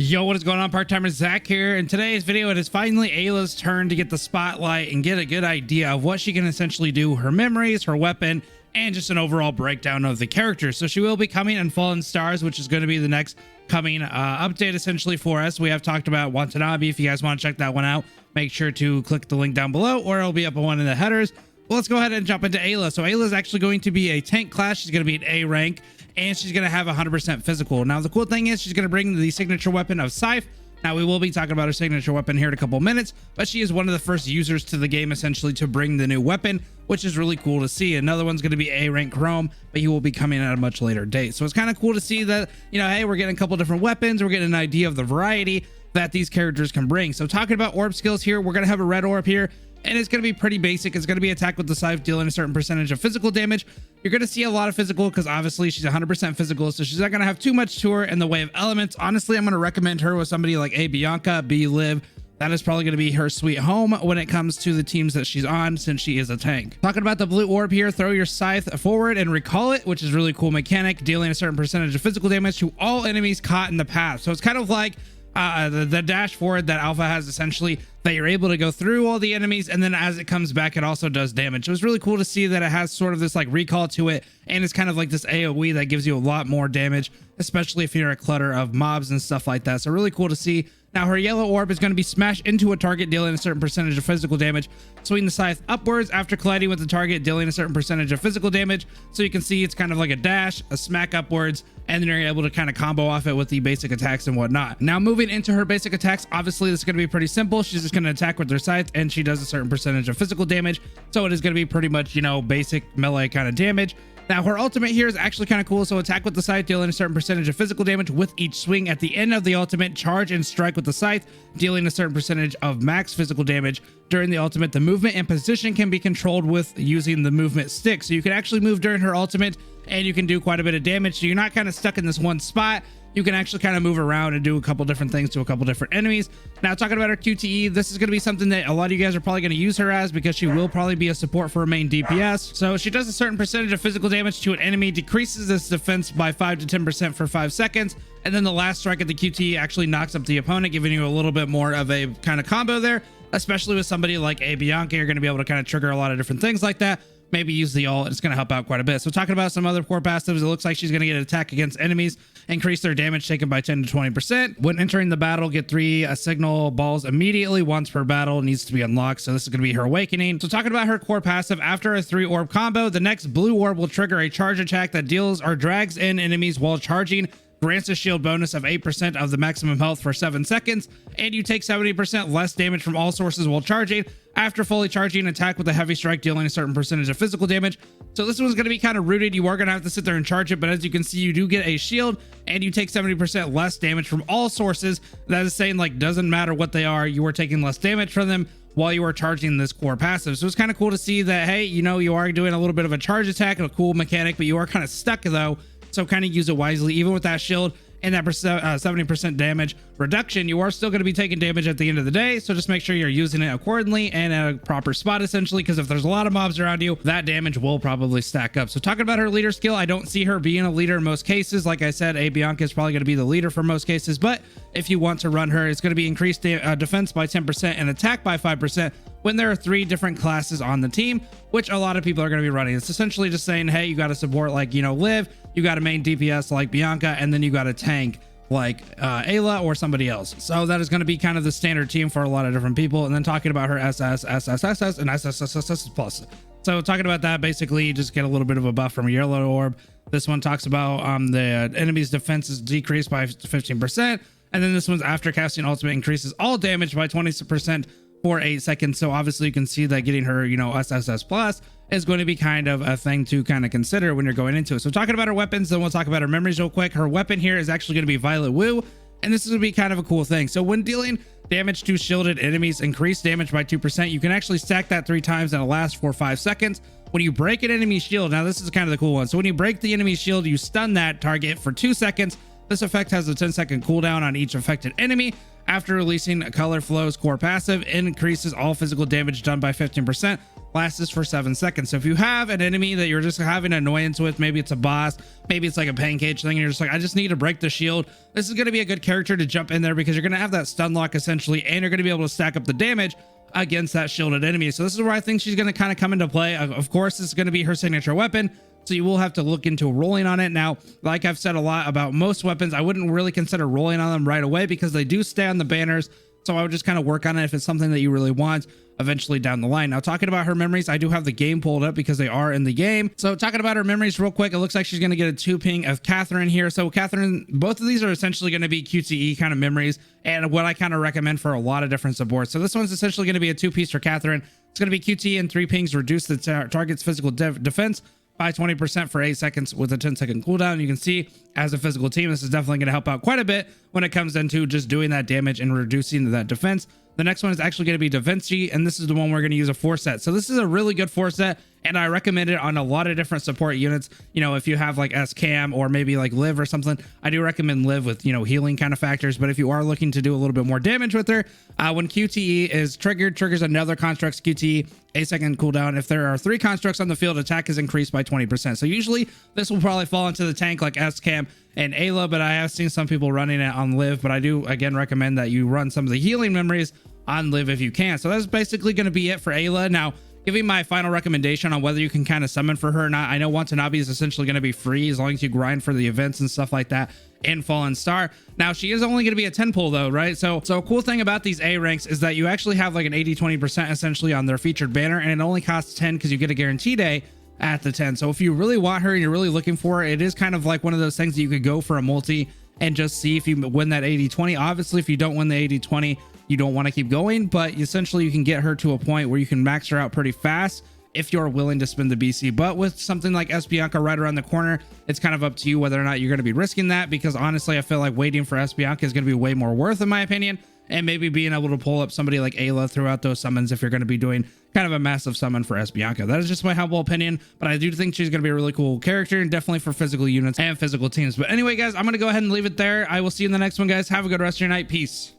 Yo, what is going on? PartTimerZack here. In today's video, it is finally Ayla's turn to get the spotlight and get a good idea of what she can essentially do, her memories, her weapon, and just an overall breakdown of the character. So she will be coming in Fallen Stars, which is going to be the next coming update essentially for us. We have talked about Watanabe. If you guys want to check that one out, make sure to click the link down below, or it'll be up on one of the headers. Well, let's go ahead and jump into Ayla. So Ayla is actually going to be a tank class. She's going to be an A rank, and she's going to have 100% physical. Now, the cool thing is she's going to bring the signature weapon of Scythe. Now, we will be talking about her signature weapon here in a couple minutes, but she is one of the first users to the game essentially to bring the new weapon, which is really cool to see. Another one's going to be A rank Chrome, but he will be coming at a much later date. So it's kind of cool to see that, you know, hey, we're getting a couple different weapons. We're getting an idea of the variety that these characters can bring. So talking about orb skills here, we're going to have a red orb here, and it's going to be pretty basic. It's going to be attack with the Scythe, dealing a certain percentage of physical damage. You're going to see a lot of physical because obviously she's 100% physical, so she's not going to have too much to her in the way of elements. Honestly, I'm going to recommend her with somebody like A Bianca, B Liv. That is probably going to be her sweet home when it comes to the teams that she's on, since she is a tank. Talking about the blue orb here, throw your Scythe forward and recall it, which is really cool mechanic, dealing a certain percentage of physical damage to all enemies caught in the path. So it's kind of like the dash forward that Alpha has, essentially, that you're able to go through all the enemies, and then as it comes back, it also does damage. So it's really cool to see that it has sort of this like recall to it, and it's kind of like this AoE that gives you a lot more damage, especially if you're a clutter of mobs and stuff like that. So really cool to see. Now, her yellow orb is going to be smashed into a target, dealing a certain percentage of physical damage. Swing the Scythe upwards after colliding with the target, dealing a certain percentage of physical damage. So you can see it's kind of like a dash, a smack upwards, and then you're able to kind of combo off it with the basic attacks and whatnot. Now, moving into her basic attacks, obviously this is going to be pretty simple. She's just going to attack with her Scythe, and she does a certain percentage of physical damage. So it is going to be pretty much, you know, basic melee kind of damage. Now, her ultimate here is actually kind of cool. So attack with the Scythe, dealing a certain percentage of physical damage with each swing. At the end of the ultimate, charge and strike with the Scythe, dealing a certain percentage of max physical damage. During the ultimate, the movement and position can be controlled with using the movement stick. So you can actually move during her ultimate, and you can do quite a bit of damage. So you're not kind of stuck in this one spot. You can actually kind of move around and do a couple different things to a couple different enemies. Now, talking about her QTE, this is going to be something that a lot of you guys are probably going to use her as, because she will probably be a support for her main DPS. So she does a certain percentage of physical damage to an enemy, decreases this defense by 5 to 10% for 5 seconds. And then the last strike of the QTE actually knocks up the opponent, giving you a little bit more of a kind of combo there, especially with somebody like A Bianca. You're going to be able to kind of trigger a lot of different things like that. Maybe use the ult. It's going to help out quite a bit. So talking about some other core passives, it looks like she's going to get an attack against enemies, increase their damage taken by 10 to 20%. When entering the battle, get 3 signal balls immediately once per battle. It needs to be unlocked. So this is going to be her awakening. So talking about her core passive, after a 3 orb combo, the next blue orb will trigger a charge attack that deals or drags in enemies while charging, grants a shield bonus of 8% of the maximum health for 7 seconds, and you take 70% less damage from all sources while charging. After fully charging, attack with a heavy strike, dealing a certain percentage of physical damage. So this one's going to be kind of rooted. You are going to have to sit there and charge it, but as you can see, you do get a shield, and you take 70% less damage from all sources. That is saying, like, doesn't matter what they are, you are taking less damage from them while you are charging this core passive. So it's kind of cool to see that, hey, you know, you are doing a little bit of a charge attack, a cool mechanic, but you are kind of stuck though. So kind of use it wisely. Even with that shield and that 70% damage reduction, you are still going to be taking damage at the end of the day. So just make sure you're using it accordingly and at a proper spot, essentially, because if there's a lot of mobs around you, that damage will probably stack up. So talking about her leader skill, I don't see her being a leader in most cases. Like I said, A Bianca is probably going to be the leader for most cases, but if you want to run her, it's going to be increased defense by 10% and attack by 5% when there are 3 different classes on the team, which a lot of people are going to be running. It's essentially just saying, hey, you got to support like, you know, Liv, you got a main DPS like Bianca, and then you got a tank like Ayla or somebody else. So that is going to be kind of the standard team for a lot of different people. And then talking about her SS, SSSS, and SSSS plus. So talking about that, basically you just get a little bit of a buff from your yellow orb. This one talks about the enemy's defense is decreased by 15%. And then this one's after casting ultimate increases all damage by 20% for 8 seconds. So obviously you can see that getting her, you know, SSS plus is going to be kind of a thing to kind of consider when you're going into it. So talking about her weapons, then we'll talk about her memories real quick. Her weapon here is actually going to be Violet Woo, and this is going to be kind of a cool thing. So when dealing damage to shielded enemies, increase damage by 2%. You can actually stack that 3 times and it lasts for 5 seconds. When you break an enemy shield, now this is kind of the cool one. So when you break the enemy shield, you stun that target for 2 seconds. This effect has a 10-second cooldown on each affected enemy. After releasing Color Flow's core passive, increases all physical damage done by 15%. lasts for 7 seconds. So if you have an enemy that you're just having annoyance with, maybe it's a boss, maybe it's like a pancake thing, and you're just like, I just need to break the shield, this is going to be a good character to jump in there, because you're going to have that stun lock essentially, and you're going to be able to stack up the damage against that shielded enemy. So this is where I think she's going to kind of come into play. Of course, this is going to be her signature weapon, so you will have to look into rolling on it. Now, like I've said a lot about most weapons, I wouldn't really consider rolling on them right away, because they do stay on the banners. So I would just kind of work on it if it's something that you really want eventually down the line. Now, talking about her memories, I do have the game pulled up because they are in the game. So talking about her memories real quick, it looks like she's going to get a 2 ping of Catherine here. So Catherine, both of these are essentially going to be QTE kind of memories, and what I kind of recommend for a lot of different supports. So this one's essentially going to be a 2-piece for Catherine. It's going to be QTE and 3 pings, reduce the target's physical defense by 20% for 8 seconds with a 10-second cooldown. You can see as a physical team, this is definitely going to help out quite a bit when it comes into just doing that damage and reducing that defense. The next one is actually going to be Da Vinci, and this is the one we're going to use a 4 set. So this is a really good 4 set, and I recommend it on a lot of different support units. You know, if you have like S-Cam or maybe like Liv or something, I do recommend Liv with, you know, healing kind of factors. But if you are looking to do a little bit more damage with her, when QTE is triggered, triggers another construct's QTE, 8-second cooldown. If there are 3 constructs on the field, attack is increased by 20%. So usually this will probably fall into the tank like S-Cam and Ayla, but I have seen some people running it on Liv. But I do again recommend that you run some of the healing memories on Liv if you can. So that's basically going to be it for Ayla. Now, giving my final recommendation on whether you can kind of summon for her or not. I know Watanabe is essentially going to be free as long as you grind for the events and stuff like that in Fallen Star. Now, she is only going to be a 10 pull though, right? So a cool thing about these A ranks is that you actually have like an 80-20% essentially on their featured banner, and it only costs 10 because you get a guaranteed A at the 10. So if you really want her and you're really looking for her, it is kind of like one of those things that you could go for a multi and just see if you win that 80-20. Obviously, if you don't win the 80-20, you don't want to keep going, but essentially you can get her to a point where you can max her out pretty fast if you're willing to spend the BC. But with something like Bianca right around the corner, it's kind of up to you whether or not you're going to be risking that, because honestly, I feel like waiting for Bianca is going to be way more worth in my opinion, and maybe being able to pull up somebody like Ayla throughout those summons if you're going to be doing kind of a massive summon for Bianca. That is just my humble opinion, but I do think she's going to be a really cool character, and definitely for physical units and physical teams. But anyway, guys, I'm going to go ahead and leave it there. I will see you in the next one, guys. Have a good rest of your night. Peace.